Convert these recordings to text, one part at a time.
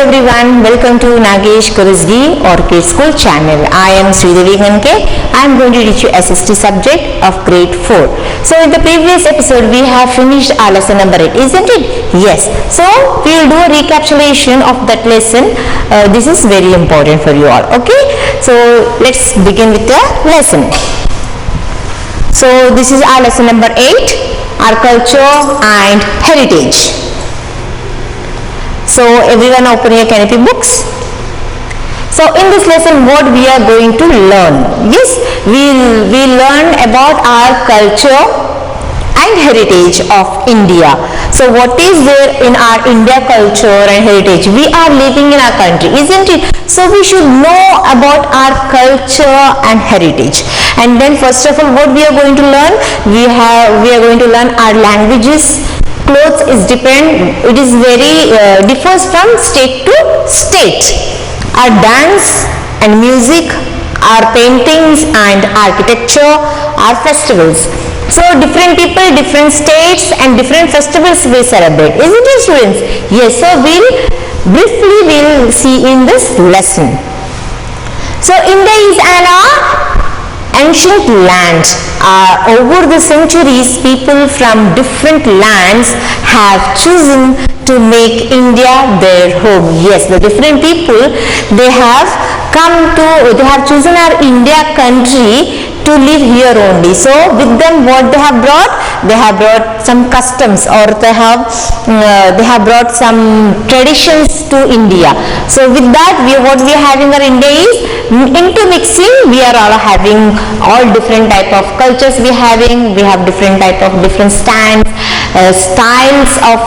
everyone, welcome to Nagesh Kurusgi Orchid School channel. I am Sridevi Ganke. I am going to teach you SST subject of grade 4. So in the previous episode we have finished our lesson number 8, isn't it? Yes. So we will do a recapitulation of that lesson. This is very important for you all. Okay. So let's begin with the lesson. So this is our lesson number 8, our culture and heritage. So everyone open your canopy books. So in this lesson what we are going to learn? Yes, we learn about our culture and heritage of India. So what is there in our India culture and heritage? We are living in our country, isn't it? So we should know about our culture and heritage. And then first of all what we are going to learn? We are going to learn our languages. Clothes is different, it is very differs from state to state. Our dance and music, our paintings and architecture, our festivals. So different people, different states and different festivals we celebrate, isn't it students? Yes, so we'll see in this lesson. So India is an ancient land. Over the centuries people from different lands have chosen to make India their home. Yes, the different people, they have chosen our India country to live here only. So with them what they have brought? They have brought some customs, or they have brought some traditions to India. So with that what we are having in India is intermixing. We are all having all different type of cultures we have different type of different styles of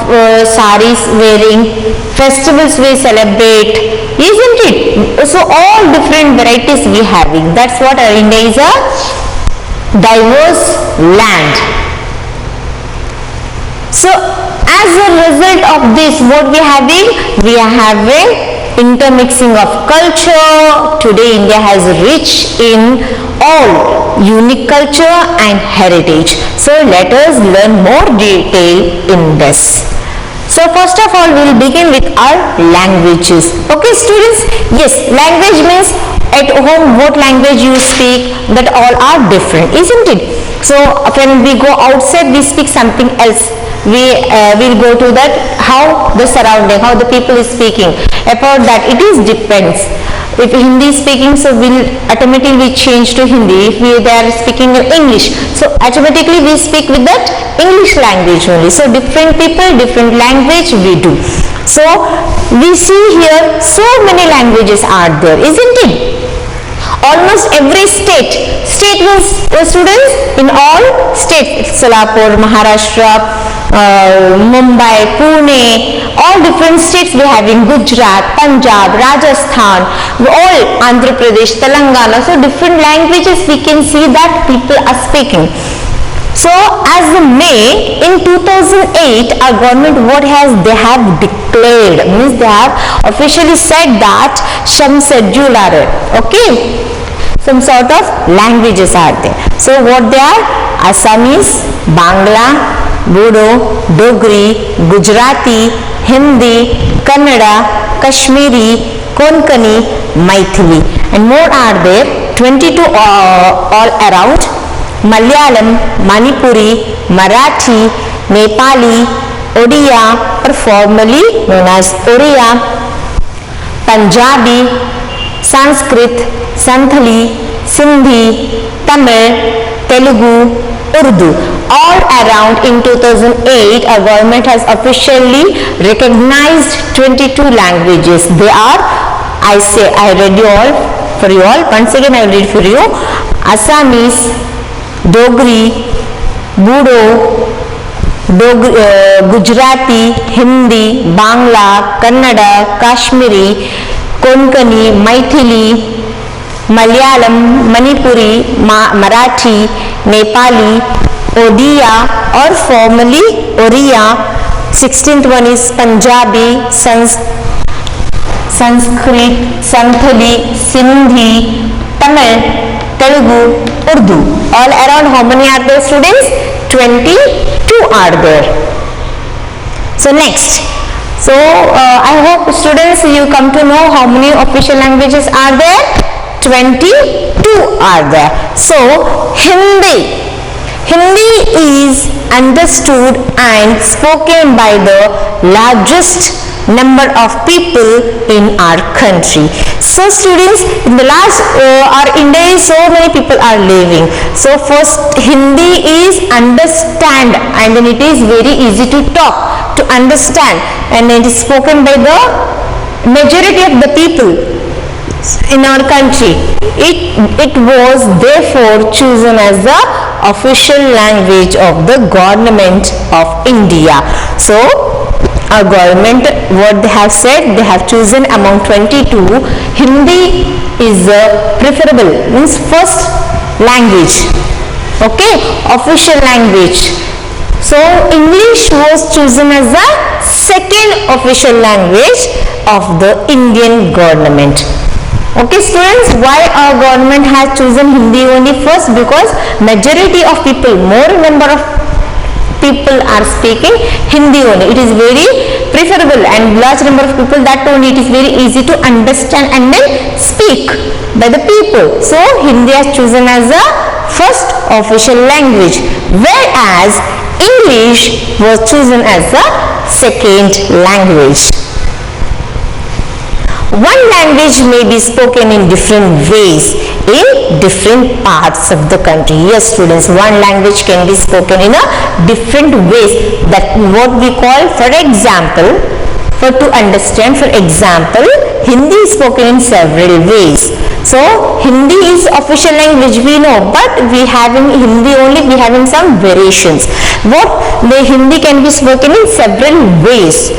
saris wearing, festivals we celebrate, isn't it? So all different varieties we having. That's what our India is, a diverse land. So as a result of this what we are having intermixing of culture. Today India has rich in all unique culture and heritage. So let us learn more detail in this. So first of all we will begin with our languages. Okay students, yes, language means at home what language you speak, that all are different, isn't it? So when we go outside we speak something else. We will go to that how the surrounding, how the people is speaking. About that it is depends. If Hindi is speaking, so we'll automatically change to Hindi. If they are speaking English, so automatically we speak with that English language only. So different people, different language we do. So we see here so many languages are there, isn't it? Almost every state means students in all states, Solapur, Maharashtra, Mumbai, Pune, all different states we have in Gujarat, Punjab, Rajasthan, all Andhra Pradesh, Telangana. So different languages we can see that people are speaking. So as of May in 2008 our government they have declared, means they have officially said that some schedule are there. Okay, some sort of languages are there. So what they are? Assamese, Bangla, Bodo, Dogri, Gujarati, Hindi, Kannada, Kashmiri, Konkani, Maithili, and more are there, 22 all around. Malayalam, Manipuri, Marathi, Nepali, Odia or formerly known as Oriya, Punjabi, Sanskrit, Santhali, Sindhi, Tamil, Telugu, Urdu. All around in 2008 our government has officially recognized 22 languages. They are, I read you all for you all. Once again I will read for you. Assamese, Dogri, Bodo, Gujarati, Hindi, Bangla, Kannada, Kashmiri, Konkani, Maithili, Malayalam, Manipuri, Marathi, Nepali, Odia or formerly Oriya. 16th one is Punjabi, Sanskrit, Santhali, Sindhi, Tamil, Telugu, Urdu. All around how many are there students? 22 are there. So next, So I hope students you come to know how many official languages are there. 22 are there. So Hindi. Hindi is understood and spoken by the largest number of people in our country. So students, in the last our India is so many people are living. So first Hindi is understand, and then it is very easy to talk, to understand, and it is spoken by the majority of the people in our country. It was therefore chosen as the official language of the government of India. So our government, what they have said, they have chosen among 22, Hindi is preferable, means first language, okay, official language. So English was chosen as the second official language of the Indian government. Okay students, why our government has chosen Hindi only first? Because majority of people, more number of people are speaking Hindi only. It is very preferable, and large number of people, that only it is very easy to understand and then speak by the people. So Hindi is chosen as the first official language, whereas English was chosen as the second language. One language may be spoken in different ways in different parts of the country. Yes students, one language can be spoken in a different ways. That what we call, for example, for to understand, for example, Hindi is spoken in several ways. So Hindi is official language, we know, but we having Hindi only, we having some variations. What the Hindi can be spoken in several ways.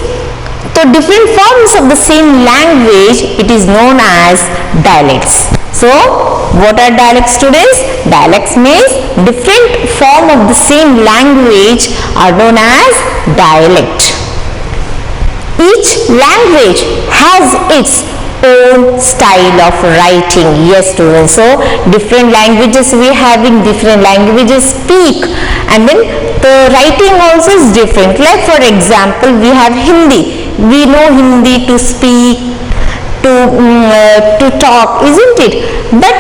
So different forms of the same language, it is known as dialects. So what are dialects students? Dialects means different form of the same language are known as dialect. Each language has its own style of writing. Yes students, so different languages we having, different languages speak, and then the writing also is different. Like for example, we have Hindi. We know Hindi to speak, to talk, isn't it? But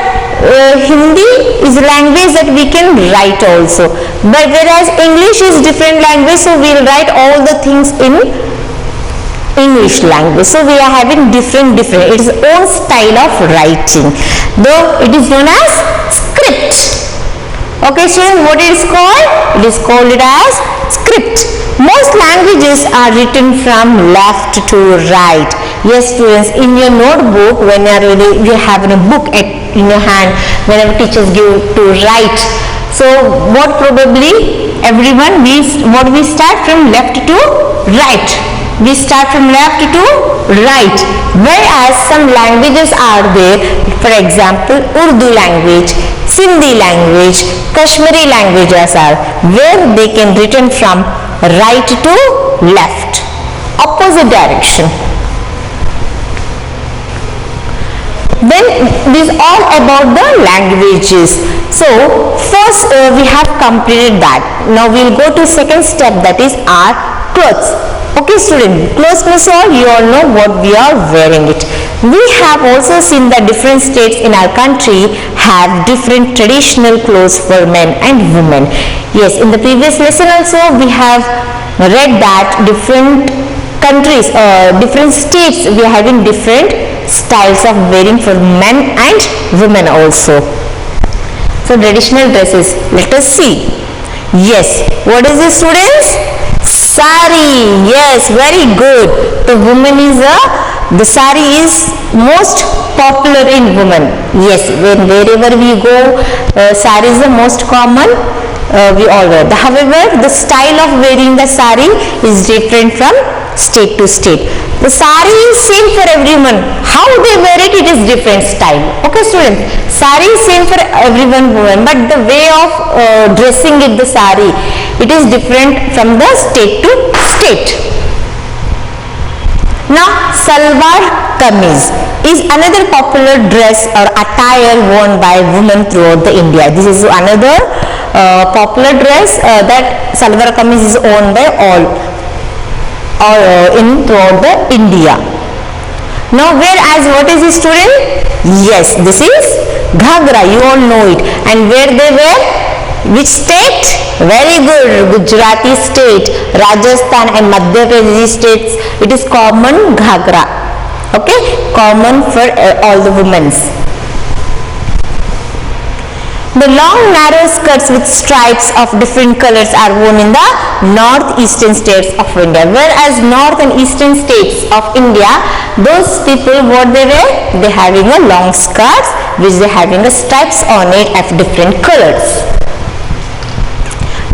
Hindi is a language that we can write also. But whereas English is different language, so we'll write all the things in English language. So we are having different, its own style of writing. Though it is known as script. Okay, so what it is called? It is called it as script. Most languages are written from left to right. Yes students, in your notebook, when you have a book in your hand, whenever teachers give to write, so what probably everyone, what we start from left to right. We start from left to right. Whereas some languages are there, for example, Urdu language, Sindhi language, Kashmiri languages are where they can written from right to left, opposite direction. Then this is all about the languages. So first we have completed that. Now we will go to second step, that is our clothes. Okay student, clothes means all, you all know what we are wearing it. We have also seen that different states in our country have different traditional clothes for men and women. Yes, in the previous lesson also we have read that different countries, different states, we are having different styles of wearing for men and women also. So traditional dresses, let us see. Yes, what is this students? Sari. Yes, very good. The woman is the sari is most popular in women. Yes, wherever we go, sari is the most common. We all wear. However, the style of wearing the sari is different from state to state. The sari is same for everyone. How they wear it, it is different style. Okay students, sari is same for everyone, woman, but the way of dressing it, the sari, it is different from the state to state. Now salwar kameez is another popular dress or attire worn by women throughout the India. This is another popular dress that salwar kameez is worn by all throughout the India. Now whereas what is this student? Yes, this is Ghagra, you all know it. And where they were? Which state? Very good, Gujarati state, Rajasthan and Madhya Pradesh states. It is common Ghagra. Okay, common for all the women. The long narrow skirts with stripes of different colors are worn in the northeastern states of India. Whereas north and eastern states of India, those people what they wear? They having a long skirts which they having a stripes on it of different colors.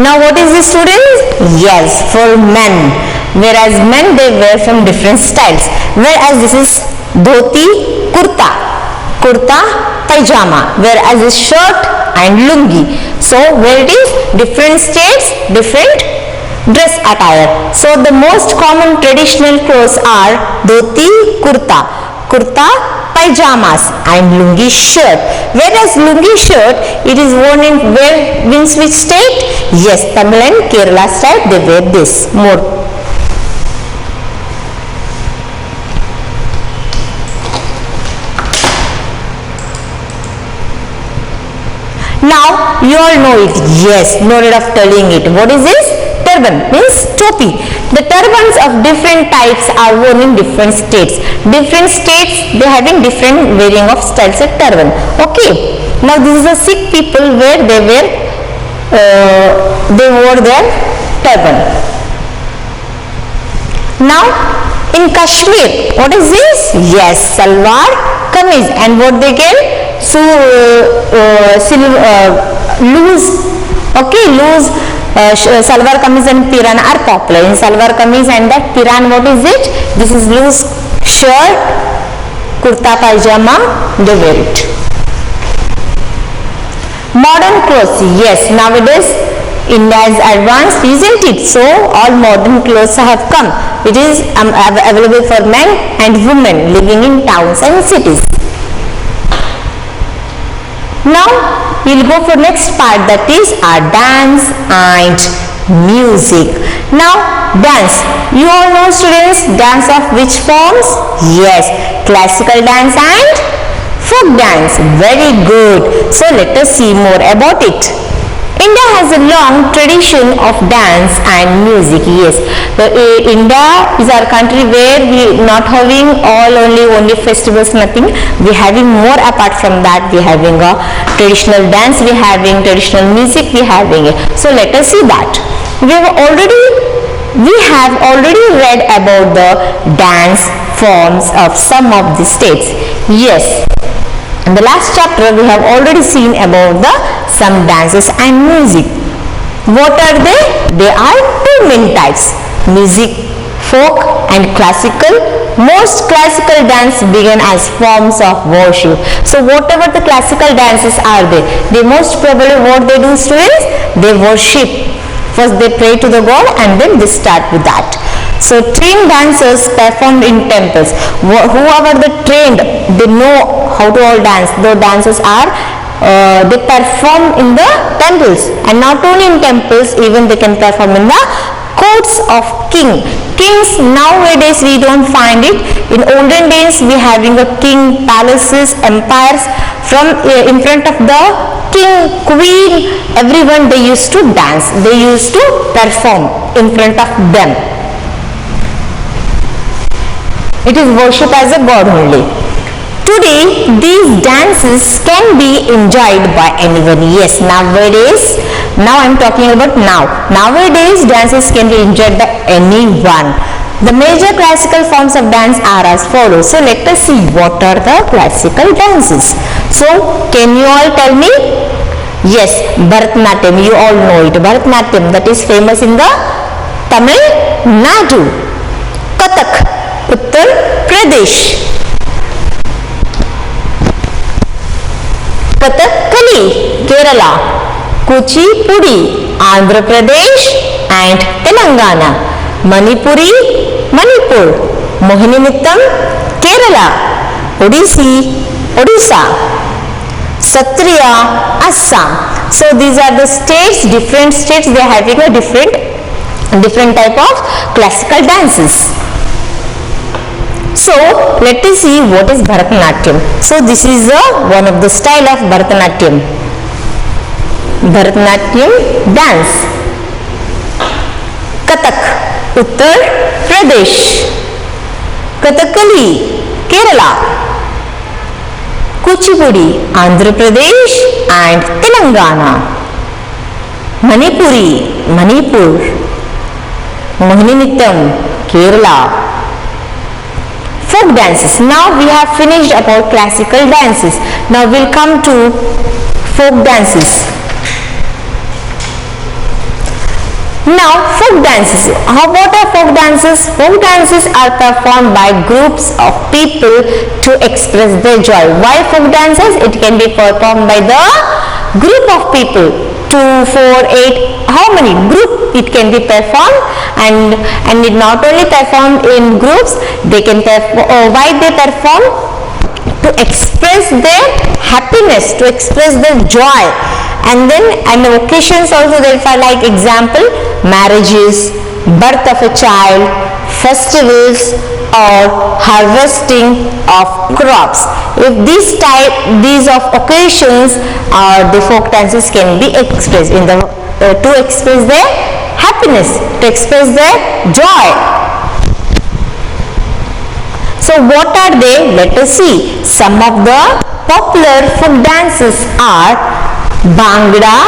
Now what is this students? Yes, for men. Whereas men they wear from different styles. Whereas this is dhoti, kurta, kurta, pajama. Whereas this shirt and lungi. So where it is? Different states, different dress attire. So the most common traditional clothes are dhoti, kurta, kurta, pajamas and lungi shirt. Whereas lungi shirt, it is worn in where means which state? Yes, Tamil and Kerala state they wear this more. Now you all know it. Yes, no need of telling it. What is this? Turban means topi. The turbans of different types are worn in different states. Different states they having different wearing of styles of turban. Okay. Now this is the Sikh people where they wore their turban. Now in Kashmir, what is this? Yes, salwar kameez. And what they get? So loose, okay, loose salwar kameez and piran are popular. In salwar kameez and that piran, what is it? This is loose shirt, kurta pajama, they wear it. Modern clothes, yes, nowadays India is advanced, isn't it? So all modern clothes have come. It is available for men and women living in towns and cities. Now we will go for next part, that is our dance and music. Now dance, you all know students, dance of which forms? Yes, classical dance and folk dance. Very good. So let us see more about it. India has a long tradition of dance and music. Yes, India is our country where we not having only festivals, nothing. We having more apart from that. We having a traditional dance, we having traditional music, we having it. So let us see that. We have already read about the dance forms of some of the states. Yes. In the last chapter, we have already seen about some dances and music. What are they? They are two main types, music, folk and classical. Most classical dance began as forms of worship. So whatever the classical dances are they most probably what they do, students? They worship. First they pray to the God and then they start with that. So trained dancers performed in temples. Whoever they trained, they know how to all dance. Those dancers are they perform in the temples, and not only in temples, even they can perform in the courts of kings. Nowadays we don't find it. In olden days we having a king palaces, empires. From in front of the king, queen, everyone they used to dance. They used to perform in front of them. It is worship as a god only. Today, these dances can be enjoyed by anyone. Yes, nowadays, now I am talking about now. Nowadays, dances can be enjoyed by anyone. The major classical forms of dance are as follows. So, let us see what are the classical dances. So, can you all tell me? Yes, Bharatanatyam, you all know it. Bharatanatyam, that is famous in the Tamil Nadu. Kathak, Uttar Pradesh. Kathakali, Kerala. Kuchipudi, Andhra Pradesh and Telangana. Manipuri, Manipur. Mohiniyattam, Kerala. Odissi, Odisha. Satriya, Assam. So these are the states, different states, they are having a different different type of classical dances. So let us see what is Bharatanatyam. So this is one of the style of Bharatanatyam. Bharatanatyam dance. Kathak, Uttar Pradesh. Kathakali, Kerala. Kuchipudi, Andhra Pradesh and Telangana. Manipuri, Manipur. Mohiniyattam, Kerala. Folk dances. Now we have finished about classical dances. Now we'll come to folk dances. Now folk dances. What are folk dances? Folk dances are performed by groups of people to express their joy. Why folk dances? It can be performed by the group of people. 2, 4, 8, how many group it can be performed, and it not only performed in groups, they can perform, why they perform? To express their happiness, to express their joy. And then and the occasions also there are, like example, marriages, birth of a child, festivals, or harvesting of crops. If these of occasions, the folk dances can be expressed in the to express their happiness, to express their joy. So what are they? Let us see. Some of the popular folk dances are Bhangra,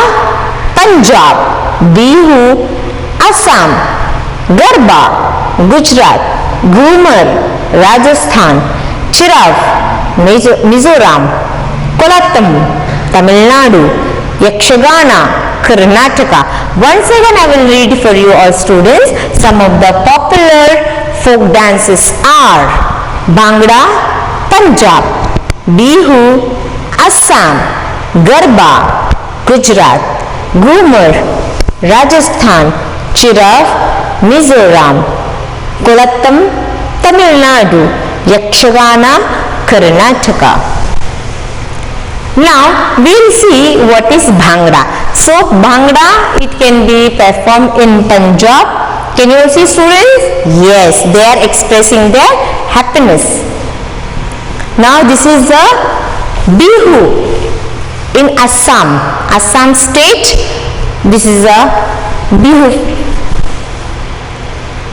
Punjab, Bihu, Assam, Garba, Gujarat, Ghumar, Rajasthan, Chirav, Mizoram, Kolattam, Tamil Nadu, Yakshagana, Karnataka. Once again I will read for you all students. Some of the popular folk dances are Bhangra, Punjab, Bihu, Assam, Garba, Gujarat, Ghumar, Rajasthan, Chirav, Mizoram, Kolattam, Tamil Nadu, Yakshagana, Karnataka. Now we will see what is Bhangra. So Bhangra, it can be performed in Punjab. Can you see students? Yes, they are expressing their happiness. Now this is the Bihu in Assam, Assam state. This is a Bihu.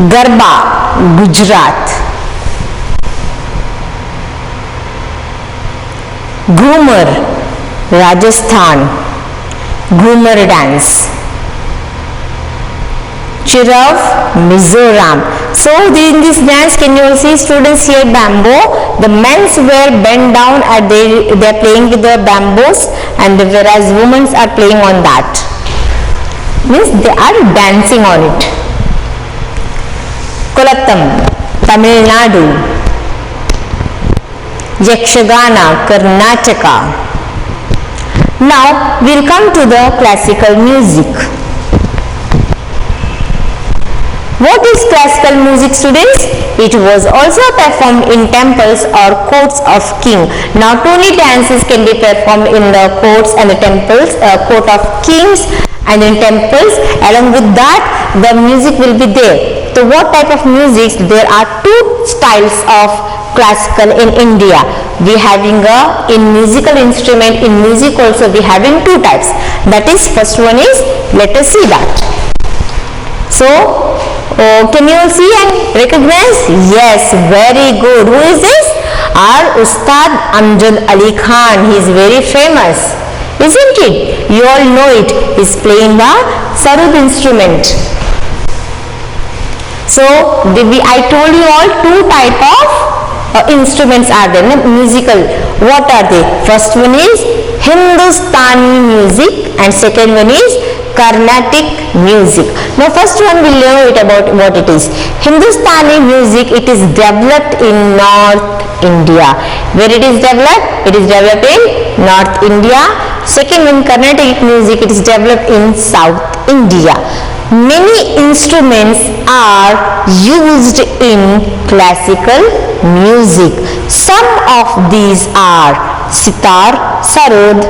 Garba, Gujarat. Ghumar, Rajasthan, Ghumar dance. Chirav, Mizoram. So in this dance, can you see students here bamboo? The men's were bent down and they are playing with the bamboos, and whereas women are playing on that. Means they are dancing on it. Kolattam, Tamil Nadu. Yakshagana, Karnataka. Now we'll come to the classical music. What is classical music, students? It was also performed in temples or courts of king. Not only dances can be performed in the courts and the temples, court of kings and in temples. Along with that, the music will be there. So what type of music? There are two styles of classical in India. We having in musical instrument, in music also we having two types. That is, first one is, let us see that. So can you all see and recognize? Yes, very good. Who is this? Our Ustad Amjad Ali Khan. He is very famous, isn't it? You all know it. He is playing the sarod instrument. So I told you all two type of instruments are there, musical. What are they? First one is Hindustani music and second one is Carnatic music. Now first one we will know it about what it is. Hindustani music, it is developed in North India. Where it is developed? It is developed in North India. Second one, Carnatic music, it is developed in South India. Many instruments are used in classical music. Some of these are sitar, sarod,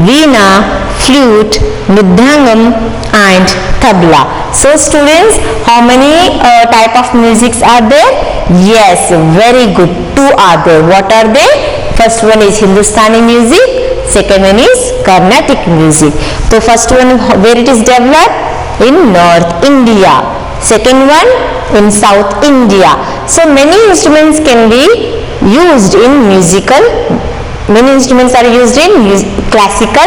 veena, flute, mridangam and tabla. So students, how many type of musics are there? Yes, very good. Two are there. What are they? First one is Hindustani music, second one is Carnatic music. So first one, where it is developed? In North India. Second one in South India. So many instruments can be used in musical. Many instruments are used in classical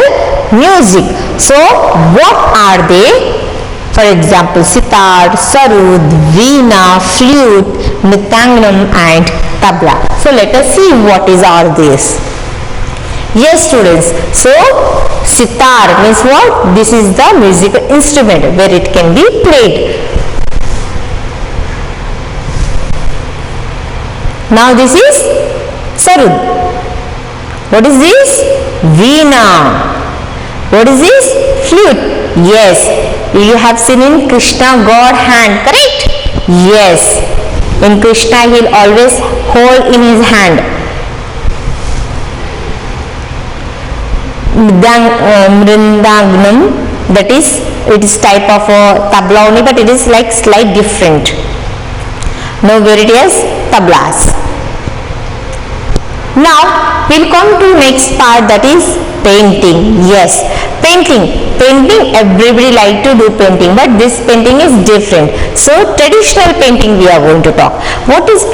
music. So what are they? For example, sitar, sarud, veena, flute, mridangam and tabla. So let us see what is all this. Yes students, so sitar means what? This is the musical instrument where it can be played. Now this is sarud. What is this? Veena. What is this? Flute. Yes, you have seen in Krishna God hand, correct? Yes, in Krishna he will always hold in his hand mridanganam, that is, it is type of a tabla only, but it is like slight different. Now where it is tablas. Now we'll come to next part, that is painting. Yes, painting everybody like to do painting, but this painting is different. So traditional painting we are going to talk. What is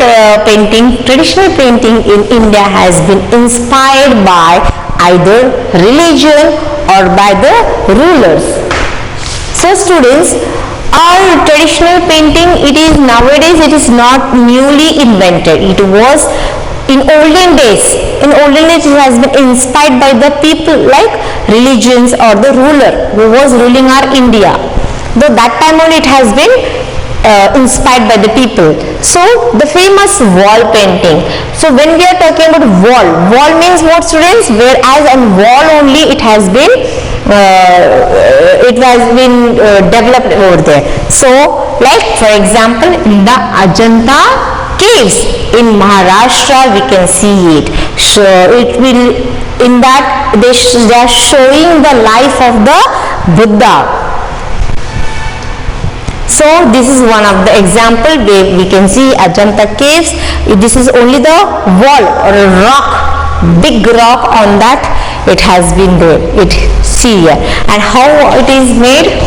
painting? Traditional painting in India has been inspired by either religion or by the rulers. So students, our traditional painting, it is nowadays, it is not newly invented. It was in olden days. In olden days it has been inspired by the people like religions or the ruler who was ruling our India. Though that time only it has been inspired by the people. So the famous wall painting. So when we are talking about wall means what students? Whereas on wall only it has been developed over there. So like for example in the Ajanta caves in Maharashtra we can see it. So it will, in that they are showing the life of the Buddha. So this is one of the example where we can see Ajanta caves. This is only the wall or a rock, big rock on that it has been there. It see here, and how it is made.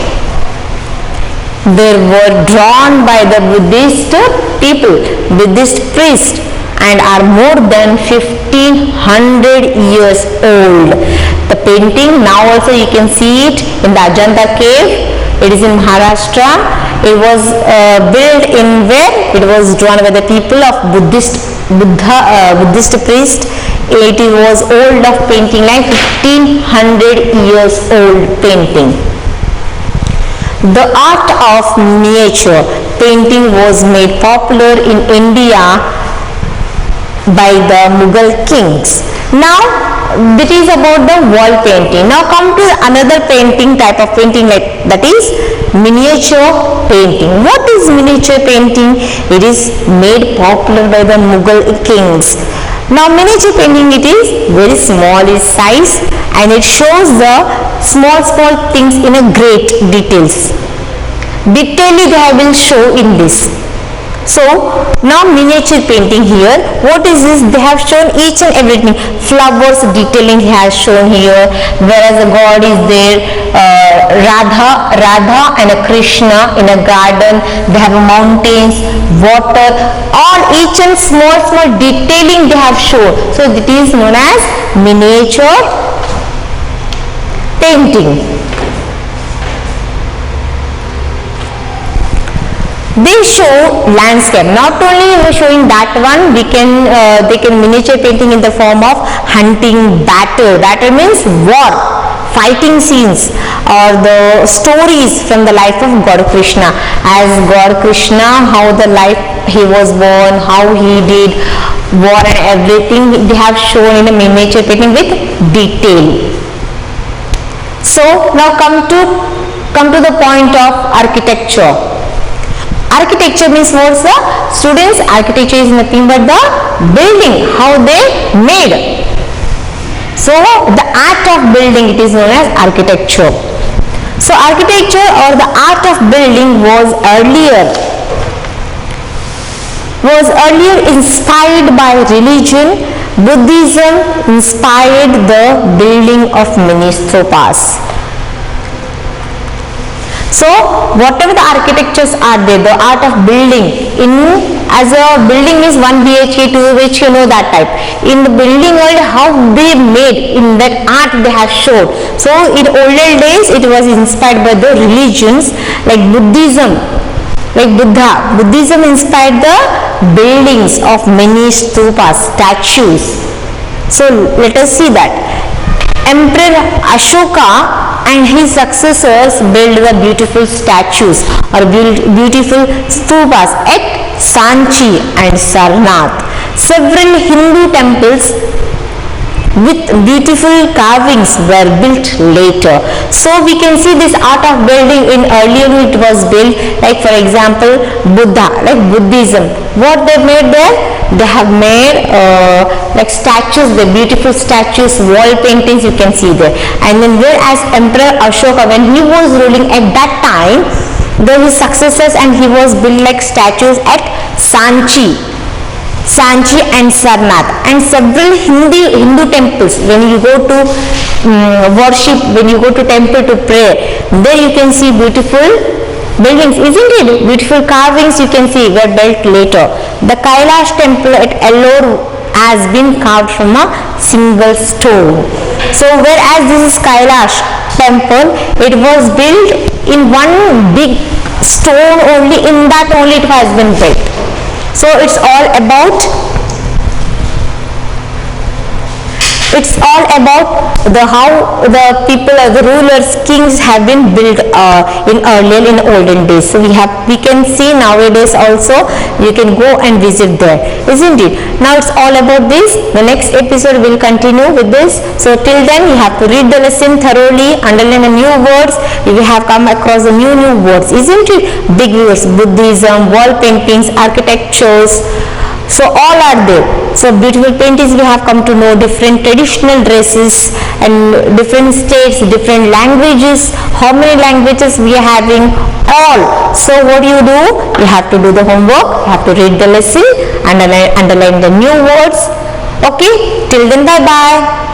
They were drawn by the Buddhist people, Buddhist priests, and are more than 1500 years old. The painting now also you can see it in the Ajanta cave. It is in Maharashtra. It was built in where? It was drawn by the people of Buddhist priest. It was old of painting, like 1500 years old painting. The art of miniature painting was made popular in India by the Mughal kings. Now that is about the wall painting. Now come to another painting, type of painting, like that is miniature painting. What is miniature painting? It is made popular by the Mughal kings. Now miniature painting, it is very small in size and it shows the small things in a great details. Detailedly they will show in this. So now miniature painting here, what is this? They have shown each and everything. Flowers detailing he has shown here, whereas the God is there, Radha and a Krishna in a garden. They have mountains, water, all each and small detailing they have shown. So it is known as miniature painting. They show landscape. Not only showing that one, they can miniature painting in the form of hunting, battle. Battle means war, fighting scenes, or the stories from the life of God Krishna. As God Krishna, how the life he was born, how he did war and everything, they have shown in a miniature painting with detail. So now come to the point of architecture. Architecture means what's the students? Architecture is nothing but the building, how they made. So the art of building, it is known as architecture. So architecture or the art of building was earlier inspired by religion. Buddhism inspired the building of many stupas. So whatever the architectures are there, the art of building, as a building is 1 BHK, 2 BHK, you know that type. In the building world, how they made, in that art they have showed. So in older days it was inspired by the religions like Buddhism, like Buddha. Buddhism inspired the buildings of many stupas, statues. So let us see that. Emperor Ashoka and his successors built the beautiful statues or beautiful stupas at Sanchi and Sarnath. Several Hindu temples with beautiful carvings were built later. So we can see this art of building. In earlier it was built, like for example Buddha, like Buddhism. What they made there? They have made like statues, the beautiful statues, wall paintings you can see there. And then whereas Emperor Ashoka, when he was ruling at that time, there were his successors and he was built like statues at Sanchi and Sarnath, and several Hindu temples. When you go to worship, when you go to temple to pray, there you can see beautiful buildings, isn't it? Beautiful carvings you can see were built later. The Kailash temple at Ellore has been carved from a single stone. So whereas this is Kailash temple, it was built in one big stone only, in that only it has been built. So it's all about how the people, the rulers, kings have been built in olden days. So we can see nowadays also. You can go and visit there, isn't it? Now it's all about this. The next episode will continue with this. So till then you have to read the lesson thoroughly, underline the new words. You will have come across the new words, isn't it? Big words: Buddhism, wall paintings, architectures. So all are there. So beautiful paintings, we have come to know different traditional dresses and different states, different languages, how many languages we are having, all. So what do? You have to do the homework, you have to read the lesson, underline the new words. Okay, till then, bye bye.